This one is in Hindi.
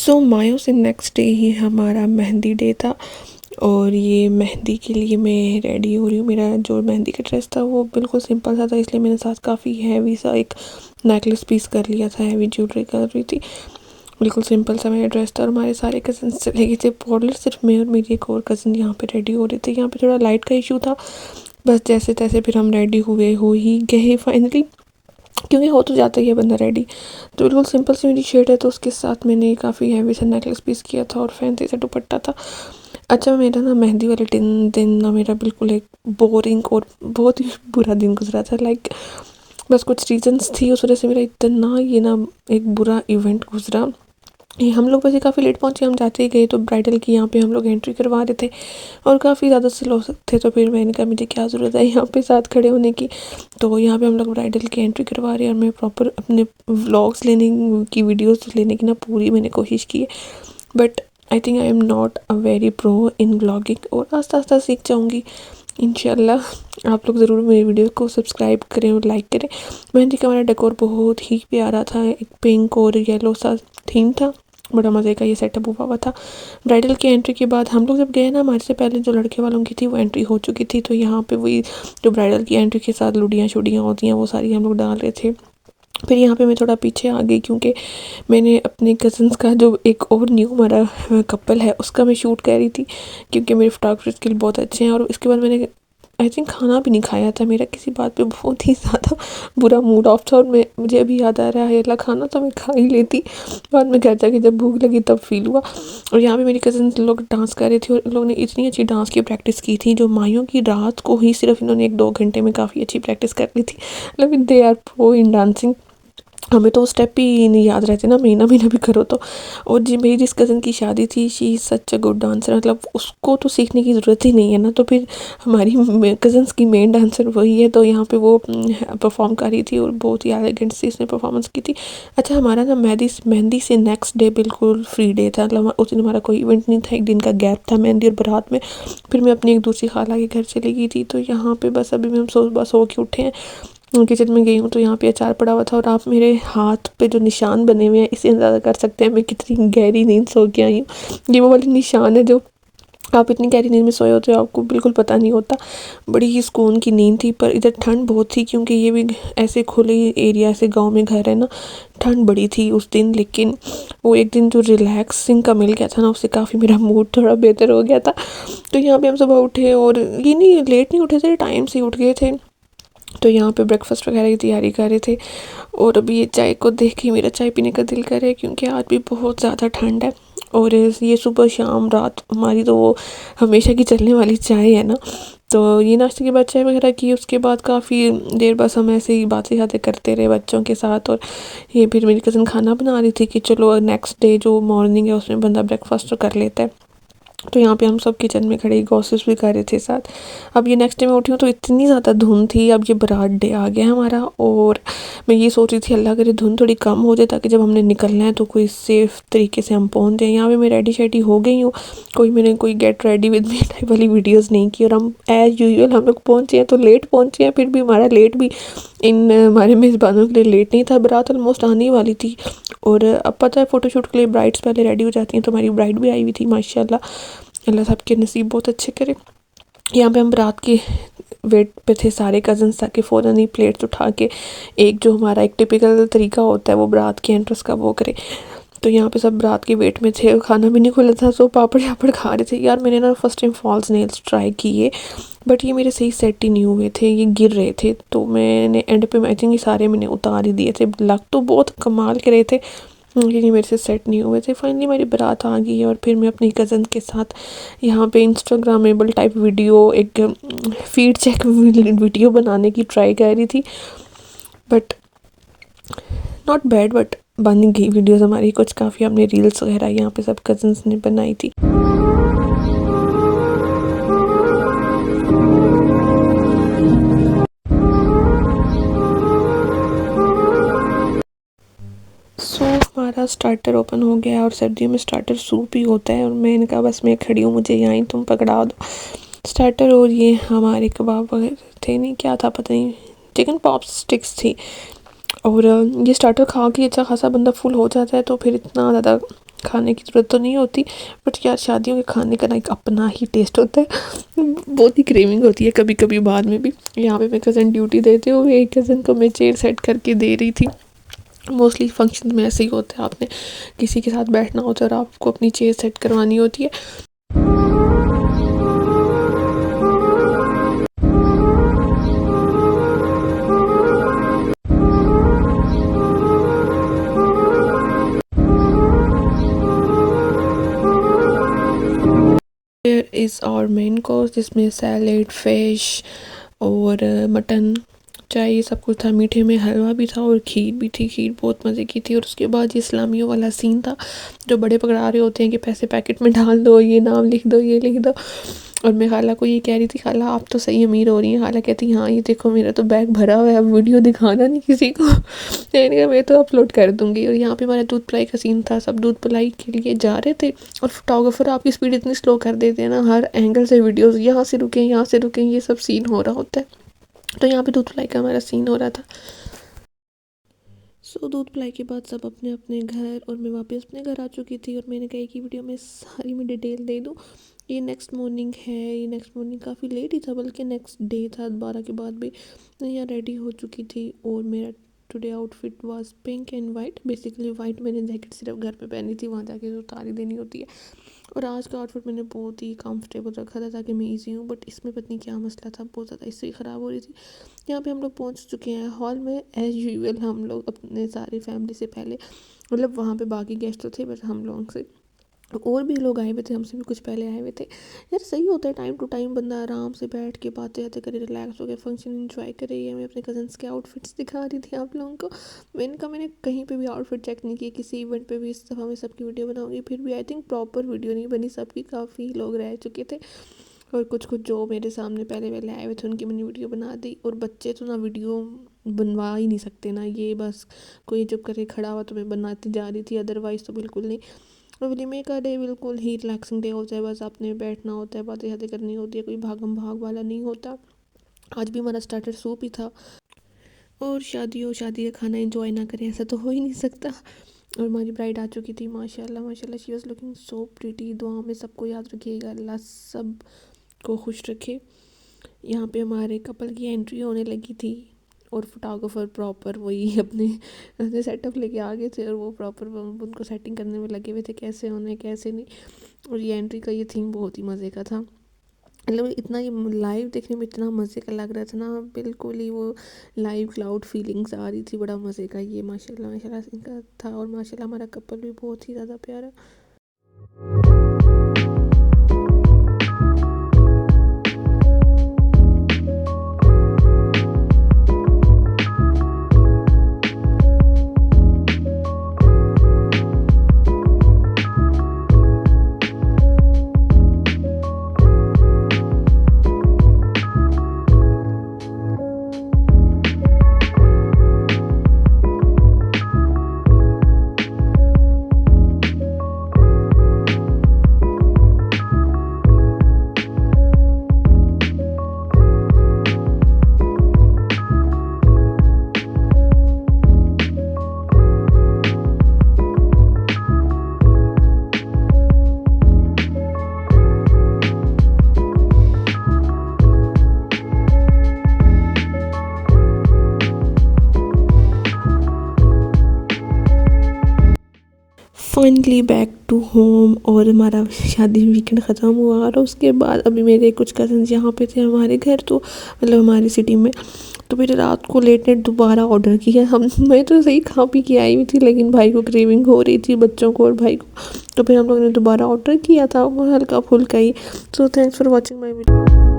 सो मायो से नेक्स्ट डे ही हमारा मेहंदी डे था और ये मेहंदी के लिए मैं रेडी हो रही हूँ। मेरा जो मेहंदी का ड्रेस था वो बिल्कुल सिंपल सा था, इसलिए मैंने साथ काफ़ी हैवी सा एक नेकलेस पीस कर लिया था। हैवी ज्वेलरी कर रही थी, बिल्कुल सिंपल सा मेरा ड्रेस था। और हमारे सारे कज़न्स चले गए थे पार्लर, सिर्फ मैं और मेरी एक और कज़न यहाँ पे रेडी हो रहे थे। यहाँ पे थोड़ा लाइट का इशू था, बस जैसे तैसे फिर हम रेडी हो ही गए फाइनली, क्योंकि हो तो जाता ही है बंदा रेडी। तो बिल्कुल सिंपल सी मेरी शर्ट है, तो उसके साथ मैंने काफ़ी हैवी सा नेकलेस पीस किया था और फैंसी सा दुपट्टा था। अच्छा, मेरा ना मेहंदी वाले दिन ना मेरा बिल्कुल एक बोरिंग और बहुत ही बुरा दिन गुजरा था। लाइक बस कुछ रीजंस थी, उस वजह से मेरा इतना ये ना एक बुरा इवेंट गुजरा। ये हम लोग वैसे काफ़ी लेट पहुँचे, हम जाते ही गए तो ब्राइडल की यहाँ पे हम लोग एंट्री करवा रहे थे और काफ़ी ज़्यादा से लोग थे, तो फिर मैंने कहा मुझे क्या ज़रूरत है यहाँ पे साथ खड़े होने की। तो यहाँ पे हम लोग ब्राइडल की एंट्री करवा रहे हैं और मैं प्रॉपर अपने व्लॉग्स लेने की, वीडियोस लेने की ना पूरी मैंने कोशिश की है, but I think I am not a very pro in vlogging, और आस्ता आस्ता सीख जाऊँगी इंशाल्लाह। आप लोग ज़रूर मेरी वीडियो को सब्सक्राइब करें और लाइक करें। मेहंदी का हमारा डेकोर बहुत ही प्यारा था, एक पिंक और येलो सा थीम था, बड़ा मज़े का ये सेटअप हुआ था। ब्राइडल की एंट्री के बाद हम लोग जब गए ना, हमारे से पहले जो लड़के वालों की थी वो एंट्री हो चुकी थी, तो यहाँ पे वही जो ब्राइडल की एंट्री के साथ लुडियाँ शुडियाँ होती हैं वो सारी हम लोग डाल रहे थे। फिर यहाँ पे मैं थोड़ा पीछे आ गई, क्योंकि मैंने अपने कज़न्स का जो एक और न्यू हमारा कपल है उसका मैं शूट कर रही थी, क्योंकि मेरे फोटोग्राफी स्किल बहुत अच्छे हैं। और इसके बाद मैंने आई थिंक खाना भी नहीं खाया था, मेरा किसी बात पे बहुत ही ज़्यादा बुरा मूड ऑफ था। और मुझे अभी याद आ रहा है, अल्लाह खाना तो मैं खा ही लेती, बाद में घर जाके जब भूख लगी तब फील हुआ। और यहाँ पे मेरी कज़न लोग डांस कर रहे थे और इन लोगों ने इतनी अच्छी डांस की प्रैक्टिस की थी, जो माइयों की रात को ही सिर्फ इन्होंने 1-2 घंटे में काफ़ी अच्छी प्रैक्टिस कर ली थी। मतलब they are pro in dancing. हमें तो स्टेप ही नहीं याद रहते ना, महीना महीना भी करो तो। और जी मेरी जिस कज़न की शादी थी, she such a good dancer, मतलब उसको तो सीखने की ज़रूरत ही नहीं है ना। तो फिर हमारी कज़न्स की मेन डांसर वही है, तो यहाँ पे वो परफॉर्म कर रही थी और बहुत ही एलिगेंट से इसने परफॉर्मेंस की थी। अच्छा, हमारा ना मेहंदी से नेक्स्ट डे बिल्कुल फ्री डे था, मतलब उस दिन हमारा कोई इवेंट नहीं था, एक दिन का गैप था मेहंदी और बारात में। फिर मैं अपनी एक दूसरी खाला के घर चली गई थी, तो यहाँ पे बस अभी हम सुबह सो के उठे हैं, किचन में गई हूँ तो यहाँ पे अचार पड़ा हुआ था। और आप मेरे हाथ पे जो निशान बने हुए हैं, इससे अंदाज़ा कर सकते हैं मैं कितनी गहरी नींद सो के आई हूँ। ये वो वाले निशान है जो आप इतनी गहरी नींद में सोए होते हो, आपको बिल्कुल पता नहीं होता। बड़ी ही सुकून की नींद थी, पर इधर ठंड बहुत थी, क्योंकि ये भी ऐसे खुले एरिया से गांव में घर है ना, ठंड बड़ी थी उस दिन। लेकिन वो एक दिन जो रिलैक्सिंग का मिल गया था ना, उससे काफ़ी मेरा मूड थोड़ा बेहतर हो गया था। तो यहाँ पे हम सुबह उठे और ये नहीं लेट नहीं उठे थे, टाइम से उठ गए थे। तो यहाँ पे ब्रेकफास्ट वगैरह की तैयारी कर रहे थे। और अभी ये चाय को देख के मेरा चाय पीने का दिल कर रहा है, क्योंकि आज भी बहुत ज़्यादा ठंड है। और ये सुबह शाम रात हमारी तो वो हमेशा की चलने वाली चाय है ना। तो ये नाश्ते के बाद चाय वगैरह की, उसके बाद काफ़ी देर बस हम ऐसे ही बातें करते रहे बच्चों के साथ। और ये फिर मेरी कज़न खाना बना रही थी कि चलो नेक्स्ट डे जो मॉर्निंग है उसमें बंदा ब्रेकफास्ट तो कर लेता है। तो यहाँ पे हम सब किचन में खड़े गॉसिप्स भी कर रहे थे साथ। अब ये नेक्स्ट डे मैं उठी हूँ तो इतनी ज़्यादा धुंध थी, अब ये बारात डे आ गया हमारा। और मैं ये सोच रही थी अल्लाह करे धुंध थोड़ी कम हो जाए, ताकि जब हमने निकलना है तो कोई सेफ़ तरीके से हम पहुँच जाएँ। यहाँ पे मैं रेडी शेडी हो गई हूँ, मैंने कोई get ready with me type वाली वीडियोज़ नहीं की। और हम एज़ यूजुअल हम लोग पहुँचे हैं, तो लेट पहुँचे हैं, फिर भी हमारा लेट भी इन हमारे मेज़बानों के लिए लेट नहीं था। बारात ऑलमोस्ट आने वाली थी। और अब पता है फ़ोटोशूट के लिए ब्राइड्स पहले रेडी हो जाती हैं, तो हमारी ब्राइड भी आई हुई थी माशाल्लाह। अल्लाह सबके नसीब बहुत अच्छे करे। यहाँ पे हम रात के वेट पे थे सारे कज़न्स, ताकि फ़ौरन ही प्लेट्स उठा के एक जो हमारा एक टिपिकल तरीका होता है वो बारात की एंट्रेंस का वो करे। तो यहाँ पे सब रात के वेट में थे, खाना भी नहीं खुला था, सो पापड़ शापड़ खा रहे थे। यार मैंने ना first time false nails try किए, बट ये मेरे सही सेट ही नहीं हुए थे, ये गिर रहे थे। तो मैंने एंड पे आई थिंक ये सारे मैंने उतार ही दिए थे। लग तो बहुत कमाल के रहे थे, लेकिन मेरे से सेट नहीं हुए थे। फाइनली मेरी बारात आ गई है और फिर मैं अपनी कज़न के साथ यहाँ पे इंस्टाग्रामेबल टाइप वीडियो, एक फीड चेक वीडियो बनाने की ट्राई कर रही थी, बट नॉट बैड, बट बन गई वीडियोस हमारी कुछ काफ़ी। हमने रील्स वगैरह यहाँ पे सब कज़न्स ने बनाई थी। सो हमारा स्टार्टर ओपन हो गया और सर्दियों में स्टार्टर सूप ही होता है। और मैंने कहा बस मैं खड़ी हूँ, मुझे यहाँ ही तुम पकड़ा दो स्टार्टर। और ये हमारे कबाब वगैरह थे, नहीं क्या था पता नहीं, चिकन पॉप स्टिक्स थी। और ये स्टार्टर खा के अच्छा खासा बंदा फुल हो जाता है, तो फिर इतना ज़्यादा खाने की ज़रूरत तो नहीं होती, बट यार शादियों के खाने का ना एक अपना ही टेस्ट होता है, बहुत ही क्रेविंग होती है कभी कभी बाद में भी। यहाँ पे मैं कज़न ड्यूटी देते हुए एक कज़न को मैं चेयर सेट करके दे रही थी। मोस्टली फंक्शन में ऐसे ही होता है, आपने किसी के साथ बैठना होता है और आपको अपनी चेयर सेट करवानी होती है। There is our main course जिसमें सैलेड, फिश और मटन, चाय, ये सब कुछ था। मीठे में हलवा भी था और खीर भी थी, खीर बहुत मज़े की थी। और उसके बाद ये इस्लामियों वाला सीन था, जो बड़े पकड़ा रहे होते हैं कि पैसे पैकेट में डाल दो, ये नाम लिख दो, ये लिख दो। और मैं खाला को ये कह रही थी, खाला आप तो सही अमीर हो रही हैं। खाला कहती हाँ ये देखो मेरा तो बैग भरा हुआ है, अब वीडियो दिखाना नहीं किसी को। मैंने कहा मैं तो अपलोड कर दूँगी। और यहाँ पे हमारा दूध पिलाई का सीन था, सब दूध पिलाई के लिए जा रहे थे और फोटोग्राफर आपकी स्पीड इतनी स्लो कर देते हैं ना, हर एंगल से वीडियोज़ यहाँ से रुकें, यहाँ से रुकें, ये सब सीन हो रहा होता है। तो यहाँ पे दूध पिलाई का हमारा सीन हो रहा था। सो दूध पिलाई के बाद सब अपने अपने घर, और मैं वापस अपने घर आ चुकी थी। और मैंने कहा कि वीडियो में सारी मैं डिटेल दे दूँ। ये नेक्स्ट मॉर्निंग है, ये नेक्स्ट मॉर्निंग काफ़ी लेट ही था, बल्कि नेक्स्ट डे था, 12 के बाद भी। मैं यहाँ रेडी हो चुकी थी और मेरा today outfit was pink and white. Basically white मैंने जैकेट सिर्फ घर पे पहनी थी, वहाँ जाके उतार ही देनी होती है। और आज का आउटफिट मैंने बहुत ही कंफर्टेबल रखा था ताकि मैं ईजी हूँ, बट इसमें पता नहीं क्या मसला था, बहुत ज़्यादा इससे ही ख़राब हो रही थी। यहाँ पे हम लोग पहुँच चुके हैं हॉल में। एज़ यूजुअल हम लोग अपने सारी फैमिली से पहले, मतलब वहाँ पे बाकी गेस्ट तो थे बट हम लोगों से और भी लोग आए हुए थे, हमसे भी कुछ पहले आए हुए थे। यार सही होता है, टाइम टू टाइम बंदा आराम से बैठ के बातें बातें करे, रिलैक्स हो के फंक्शन एंजॉय करे। ये मैं अपने कज़न्स के आउटफिट्स दिखा रही थी आप लोगों को। मैंने कहीं पे भी आउटफिट चेक नहीं किया, किसी इवेंट पे भी। इस दफ़ा मैं सबकी वीडियो बनाऊंगी, फिर भी आई थिंक प्रॉपर वीडियो नहीं बनी सबकी, काफ़ी लोग रह चुके थे। और कुछ कुछ जो मेरे सामने पहले पहले आए हुए थे उनकी मैंने वीडियो बना दी। और बच्चे तो ना वीडियो बनवा ही नहीं सकते ना, ये बस कोई चुप करके खड़ा हुआ तो मैं बनाती जा रही थी, अदरवाइज़ तो बिल्कुल नहीं। और वलीमे का डे बिल्कुल ही रिलैक्सिंग डे होता है, बस आपने बैठना होता है, बातें शातें करनी होती है, कोई भागम भाग वाला नहीं होता। आज भी हमारा स्टार्टर सूप ही था। और शादी का खाना एंजॉय ना करें ऐसा तो हो ही नहीं सकता। और हमारी ब्राइड आ चुकी थी, माशाल्लाह माशाल्लाह, she was looking so pretty. दुआ में सबको याद रखिएगा, अल्लाह सब को खुश रखे। यहाँ पे हमारे कपल की एंट्री होने लगी थी और फोटोग्राफर प्रॉपर वही अपने सेटअप लेके आ गए थे और वो प्रॉपर उनको सेटिंग करने में लगे हुए थे, कैसे होने कैसे नहीं। और ये एंट्री का ये थीम बहुत ही मज़े का था, मतलब इतना ये लाइव देखने में इतना मज़े का लग रहा था ना, बिल्कुल ही वो लाइव क्लाउड फीलिंग्स आ रही थी, बड़ा मज़े का ये माशाल्लाह माशाल्लाह इनका था। और माशाल्लाह हमारा कपल भी बहुत ही ज़्यादा प्यारा। फाइनली बैक टू होम, और हमारा शादी वीकेंड ख़त्म हुआ। और उसके बाद अभी मेरे कुछ कज़न्स यहाँ पे थे हमारे घर, तो मतलब हमारी सिटी में। तो फिर रात को लेट नाइट दोबारा ऑर्डर किया मैं तो सही खा पी के आई हुई थी, लेकिन भाई को क्रेविंग हो रही थी, बच्चों को और भाई को। तो फिर हम लोगों ने दोबारा ऑर्डर किया था, वो हल्का फुल्का ही। So thanks for watching my video.